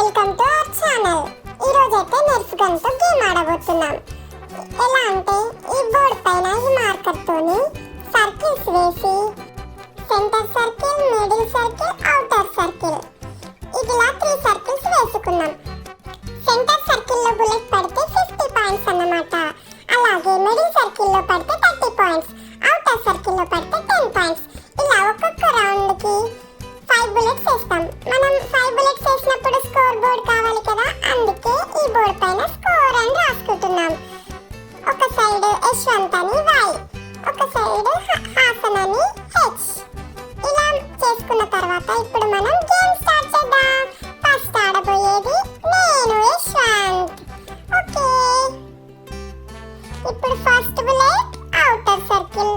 Welcome to our channel. ఈ రోజు అయితే నెర్ఫ్ గన్ తో గేమ్ ఆడబోతున్నాం. ఎలా అంటే ఈ బోర్డ్ పైన ఈ మార్కర్ తోని సర్కిల్స్ వేసి centre circle, middle circle, outer circle ఇదిలా 3 సర్కిల్స్ వేసుకున్నాం. సెంటర్ సర్కిల్ లో బుల్లెట్ పడితే 50 పాయింట్స్ అన్నమాట. అలాగే మిడిల్ సర్కిల్ లో పడితే 30 పాయింట్స్, అవుటర్ సర్కిల్ లో పడితే 10 పాయింట్స్. ఇలా ఒక్కొక్క రౌండ్ కి 5 బుల్లెట్స్ వేస్తాం. మనం 5 బుల్లెట్స్ వేసినప్పుడు స్కోర్ బోర్డ్ కావాలి కదా, అందుకే ఈ బోర్డ్ పైన స్కోర్ అని రాసుకుంటున్నాం. ఒక సైడ్ యశ్వంత్ అని Y, ఒక సైడ్ హాసన్ అని H. ఇలా చేసుకున్న తర్వాత ఇప్పుడు మనం గేమ్ స్టార్ట్ చేద్దాం. ఫస్ట్ ఆడబోయేది నేను, యశ్వంత్. ఓకే, ఇప్పుడు ఫస్ట్ బుల్లెట్ అవుటర్ సర్కిల్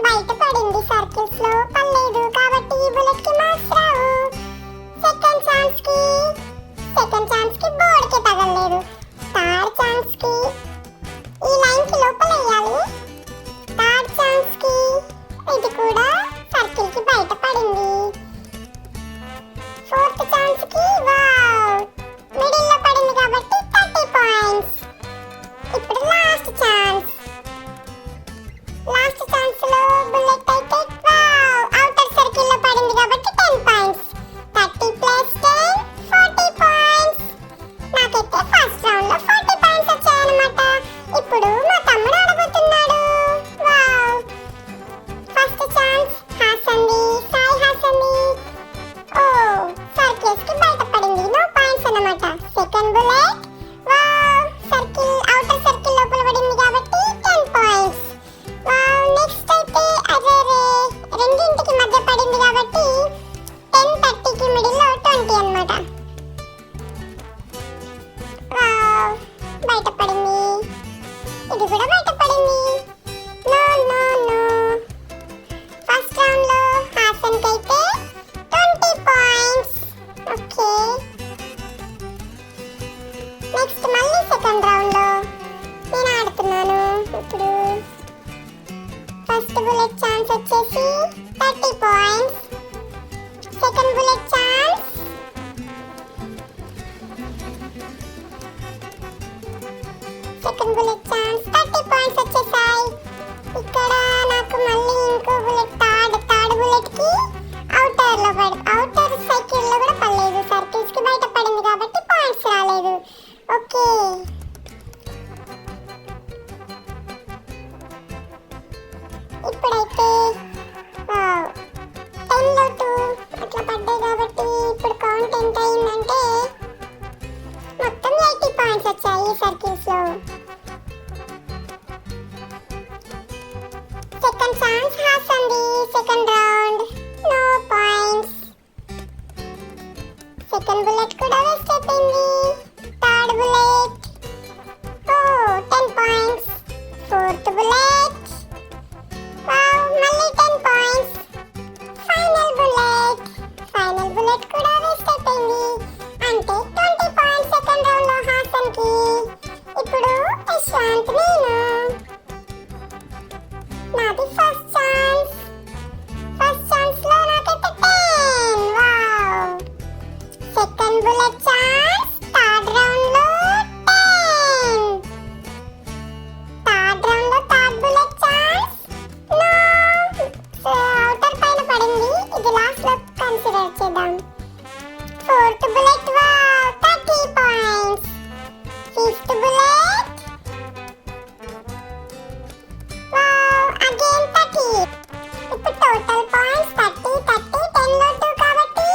బయట పడింది. సర్కిల్స్ లో పడలేదు కాబట్టి ఈ బుల్లెట్ కి మార్క్స్ రావు. సెకండ్ ఛాన్స్ కి బోర్డ్ కి తగలలేదు. థర్డ్ ఛాన్స్ కి ఈ లైన్ కి లోపల వేయాలి. థర్డ్ ఛాన్స్ కి ఇది కూడా సర్కిల్ కి బయట పడింది. ఫోర్త్ ఛాన్స్ కి వావ్ మిడిల్ లో పడింది కాబట్టి 30 పాయింట్స్. ఇప్పుడు లాస్ట్ ఛాన్స్ లో బుల్లెట్ అయితే వావ్ అవుటర్ సర్కిల్ లో పడింది కాబట్టి 10 పాయింట్స్. 30 plus 10 40 points. నాకైతే ఫస్ట్ రౌండ్ లో 40 పాయింట్స్ వచ్చాయన్నమాట. ఇప్పుడు మా తమ్ముడు ఆడబోతున్నాడు. వావ్ ఫస్ట్ ఛాన్స్ హాసన్ది, సాయి హాసన్ది. ఓ సర్కిల్స్ కి బయట పడింది, నో పాయింట్స్ అన్నమాట. Second bullet wow circle outer circle లోపల పడింది కాబట్టి 10 పాయింట్స్. వావ్ నెక్స్ట్ అయితే అరే రెండింటికి మధ్య పడింది కాబట్టి 10 30 కి మిడిల్ లో 20 అన్నమాట. వావ్ బయట పడింది, ఇది కూడా బయట పడింది. No no no. First round లో హాసన్ కి అయితే 20 పాయింట్స్. ఓకే, నెక్స్ట్ మళ్ళీ సెకండ్ రౌండ్ లో నేను ఆడుతున్నాను. ఇప్పుడు ఫస్ట్ బుల్లెట్ ఛాన్స్ వచ్చేసి 30 points. Second bullet chance second bullet chance 30 points వచ్చేసాయి. ఇక్కడ నాకు మళ్ళీ ఇంకో బుల్లెట్ థర్డ్ బుల్లెట్ కి అవుటర్ సర్కిల్ లో కూడా పడలేదు. సర్కిల్స్ కి బయట పడింది కాబట్టి పాయింట్స్ రాలేదు. ఓకే, ఇప్పుడైతే 10 లో 2 అట్లా పడ్డాయి కాబట్టి ఇప్పుడు కౌంట్ ఎంత అయిందంటే మొత్తం 80 పాయింట్స్ వచ్చాయి ఈ సర్కిల్స్ లో. సెకండ్ ఛాన్స్ హాసన్ది, second round no points. Second bullet కూడా వేస్ట్ అయిపోయింది. థర్డ్ బుల్లెట్ ఓ 10 పాయింట్స్. ఫోర్త్ బుల్లెట్ మళ్ళీ 10 పాయింట్స్. ఫైనల్ బుల్లెట్ కూడా వేస్ట్ అయిపోయింది. అంటే 20 పాయింట్స్ సెకండ్ రౌండ్ లో హాసన్ కి. ఇప్పుడు యశ్వంత్, నాది ఫస్ట్ ఛాన్స్ లో నాకైతే 10. Wow second bullet chance third round లో 10. థర్డ్ బుల్లెట్ ఛాన్స్ అవుటర్ పైన పడింది, ఇది లాస్ట్ లో కన్సిడర్ చేద్దాం. Fourth bullet wow 30 points. Fifth bullet wow again 30. ఇప్పుడు టోటల్ పాయింట్స్ 30 10 లో 2 కాబట్టి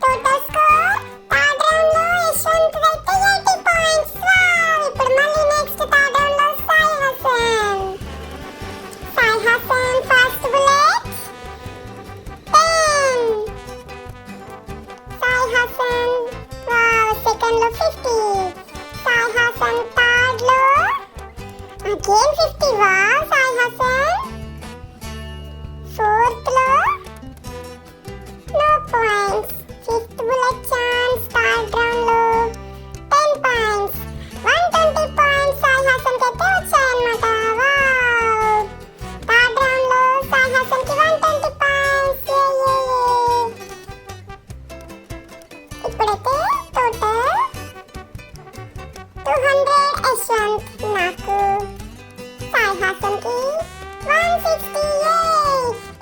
టోటల్ స్కోర్ థర్డ్ రౌండ్ లో యశ్వంత్ అయితే 80 పాయింట్స్. వావ్ ఇప్పుడు మళ్ళీ నెక్స్ట్ థర్డ్ రౌండ్ లో Sai Hasan first bullet 10. Sai Hasan wow second లో 50. సాయి హాసన్ థర్డ్ లో again 50. Wow Sai Hasan fourth లో no points. Fifth bullet chance third round లో 10 పాయింట్స్. 120 పాయింట్స్ సాయి హాసన్ కి అయితే వచ్చాయన్నమాట. వావ్ థర్డ్ రౌండ్ లో సాయి హాసన్ కి 120 పాయింట్స్. ఇప్పుడైతే టోటల్ యశ్వంత్ నాకు, సాయి హాసన్ కి 160.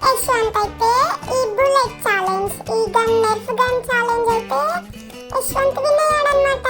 యశ్వంత్ అయితే ఈ బుల్లెట్ ఛాలెంజ్, ఈ గన్ నెర్ఫ్ గన్ ఛాలెంజ్ అయితే యశ్వంత్ విన్ అయ్యాడన్నమాట.